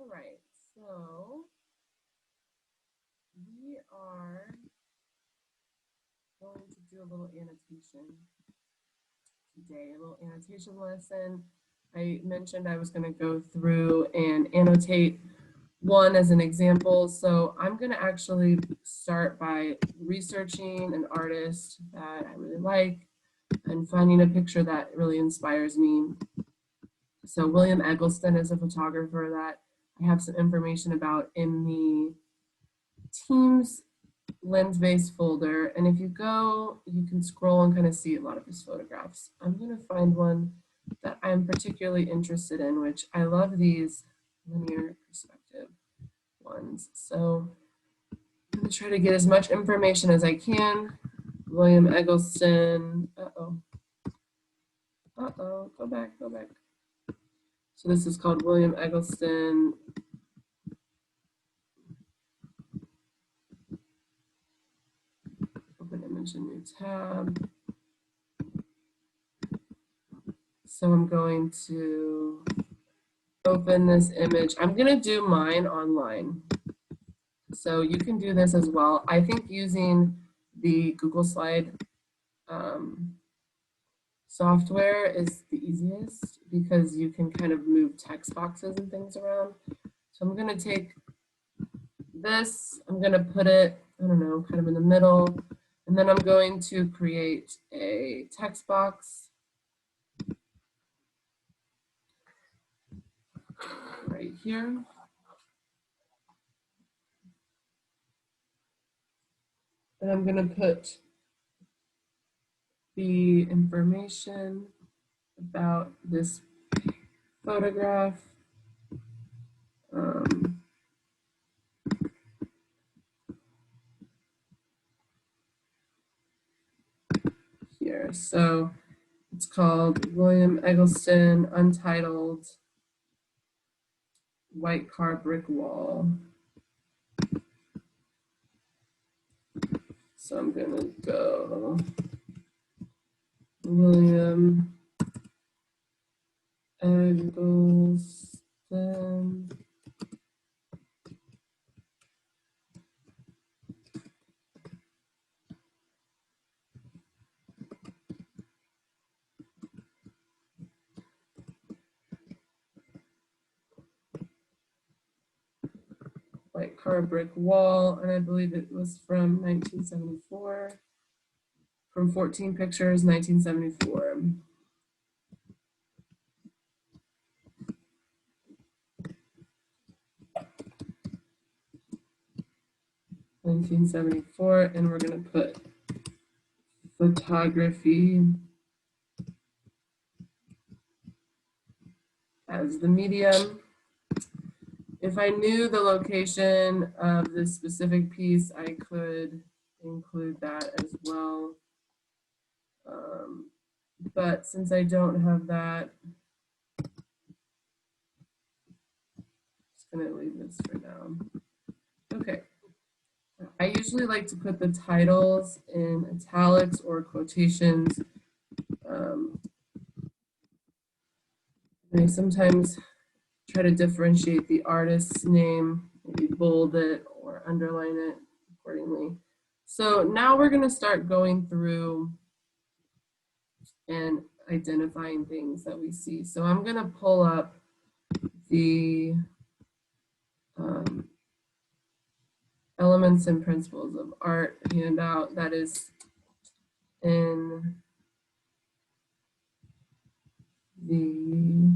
All right, so we are going to do a little annotation today, a little annotation lesson. I mentioned I was going to go through and annotate one as an example. So I'm going to actually start by researching an artist that I really like and finding a picture that really inspires me. So William Eggleston is a photographer that I have some information about in the Teams lens-based folder. And if you go, you can scroll and kind of see a lot of his photographs. I'm going to find one that I'm particularly interested in, which I love these linear perspective ones. So I'm going to try to get as much information as I can. William Eggleston. Go back. So this is called William Eggleston. Open image in new tab. So I'm going to open this image. I'm going to do mine online. So you can do this as well. I think using the Google Slide software is the easiest because you can kind of move text boxes and things around. So I'm going to take this, I'm going to put it, I don't know, kind of in the middle, and then I'm going to create a text box right here. And I'm going to put the information about this photograph. Here. So it's called William Eggleston Untitled White Car Brick Wall. So I'm going to go William Eggleston White Car Brick Wall, and I believe it was from 1974, from 14 Pictures, 1974. 1974, and we're going to put photography as the medium. If I knew the location of this specific piece, I could include that as well. But since I don't have that, I'm just going to leave this for now. Okay. I usually like to put the titles in italics or quotations. I sometimes try to differentiate the artist's name, maybe bold it or underline it accordingly. So now we're going to start going through and identifying things that we see. So I'm going to pull up the Elements and Principles of Art handout that is in the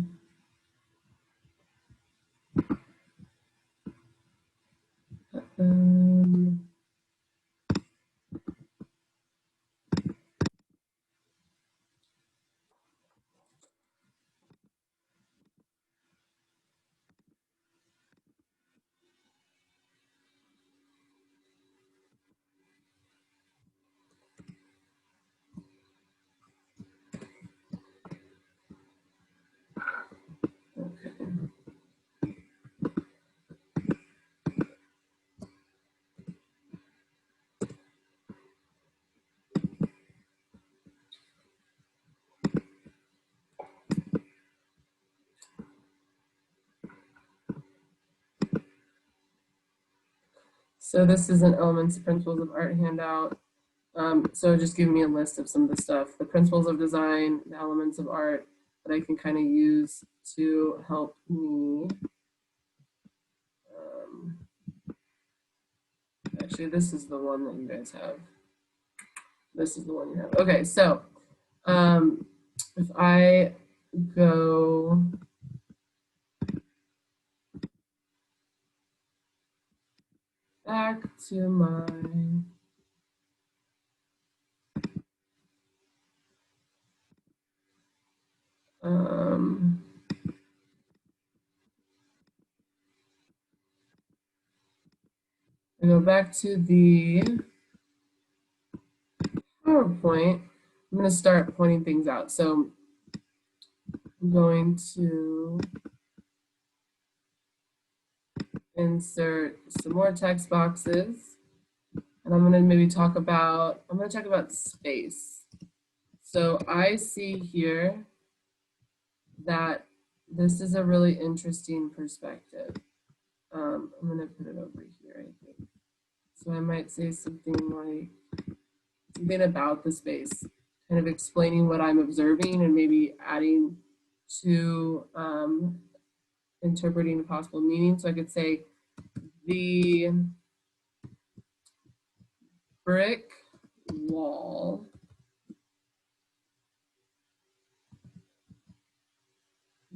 So this is an Elements Principles of Art handout. So just give me a list of some of the stuff, the principles of design, the elements of art that I can kind of use to help me. Actually, this is the one that you guys have. This is the one you have. Okay, so if I go back to my I go back to the PowerPoint, I'm going to start pointing things out. So I'm going to insert some more text boxes, and I'm going to maybe talk about, space. So I see here that this is a really interesting perspective. I'm going to put it over here, I think. So I might say something about the space, kind of explaining what I'm observing and maybe adding to interpreting possible meaning. So I could say the brick wall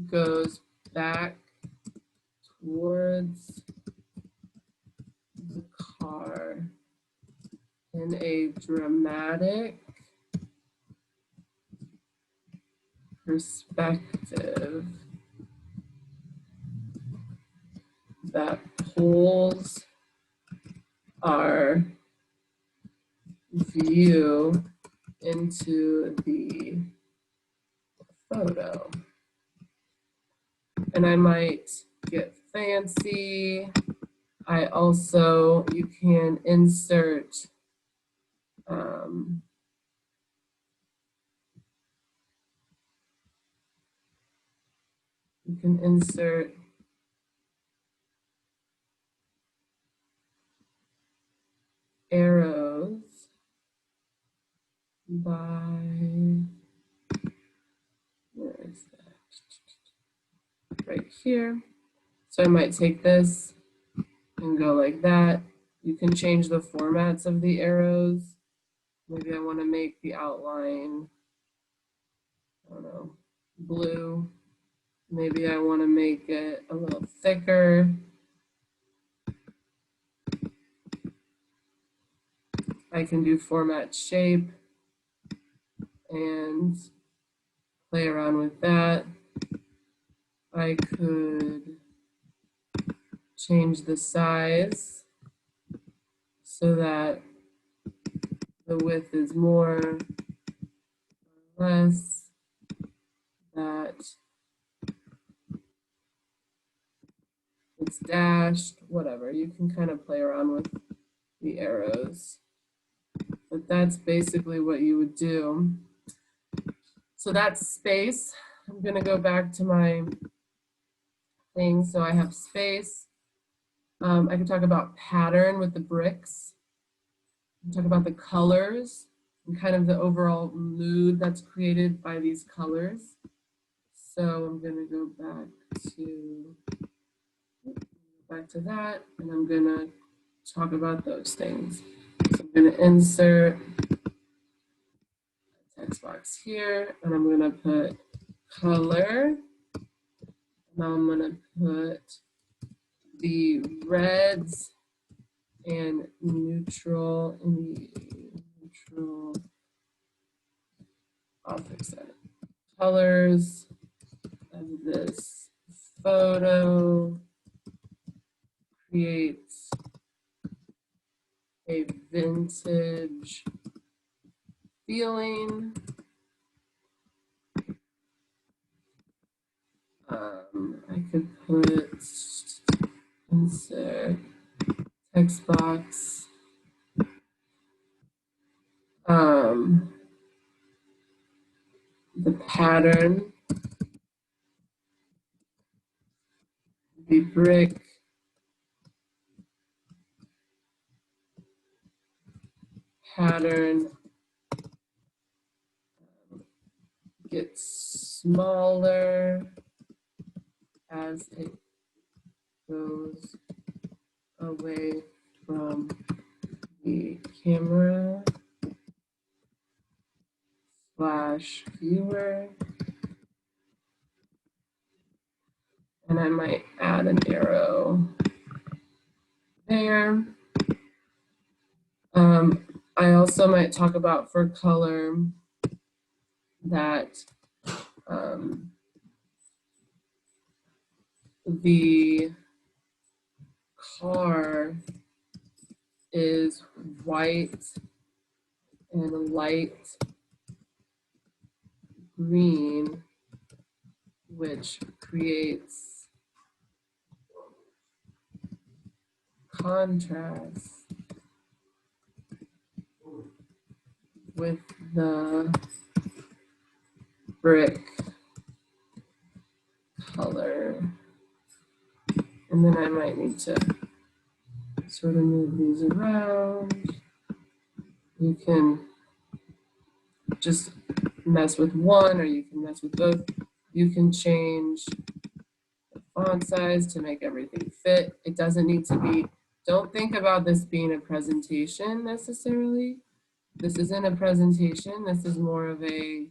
goes back towards the car in a dramatic perspective that pulls our view into the photo. And I might get fancy. You can insert arrows by, where is that? Right here. So I might take this and go like that. You can change the formats of the arrows. Maybe I want to make the outline, I don't know, blue. Maybe I want to make it a little thicker. I can do format shape and play around with that. I could change the size so that the width is more or less, that it's dashed, whatever. You can kind of play around with the arrows. But that's basically what you would do. So that's space. I'm going to go back to my thing. So I have space. I can talk about pattern with the bricks. Talk about the colors and kind of the overall mood that's created by these colors. So I'm going to go back to that, and I'm going to talk about those things. So I'm going to insert a text box here, and I'm going to put color. Now I'm going to put the reds and neutral in the neutral. I'll fix that. Colors of this photo creates a vintage feeling. I could put insert text box. The pattern, the brick pattern gets smaller as it goes away from the camera / viewer. And I might add an arrow there. I also might talk about for color that the car is white and light green, which creates contrast with the brick color. And then I might need to sort of move these around. You can just mess with one or you can mess with both. You can change the font size to make everything fit. It doesn't need to be, don't think about this being a presentation necessarily. This isn't a presentation. This is more of a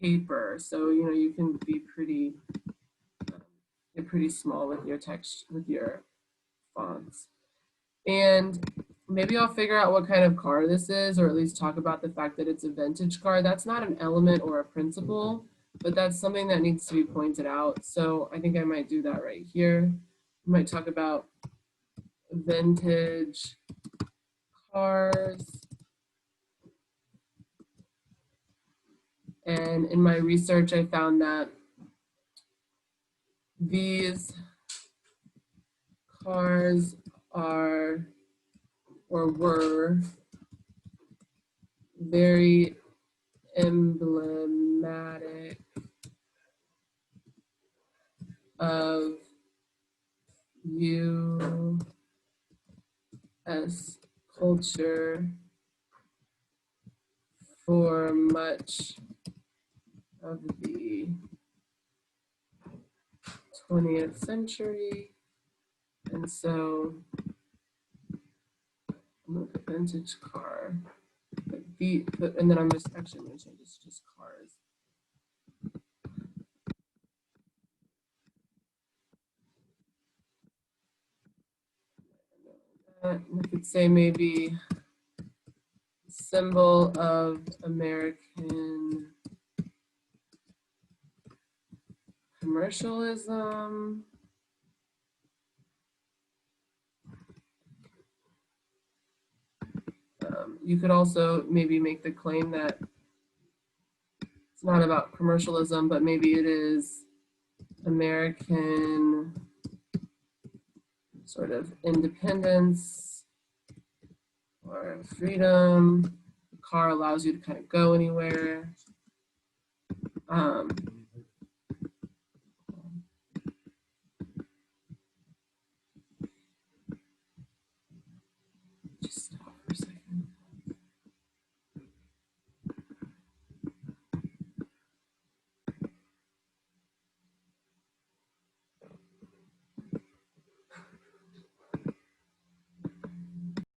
paper. So, you know, you can be pretty, you're pretty small with your text, with your fonts. And maybe I'll figure out what kind of car this is, or at least talk about the fact that it's a vintage car. That's not an element or a principle, but that's something that needs to be pointed out. So I think I might do that right here. I might talk about vintage cars. And in my research, I found that these cars are or were very emblematic of U.S. culture for much of the 20th century. And so I'm gonna put vintage car, and then I'm just actually going to change this to just cars. I could say maybe symbol of American commercialism. You could also maybe make the claim that it's not about commercialism, but maybe it is American sort of independence or freedom. The car allows you to kind of go anywhere.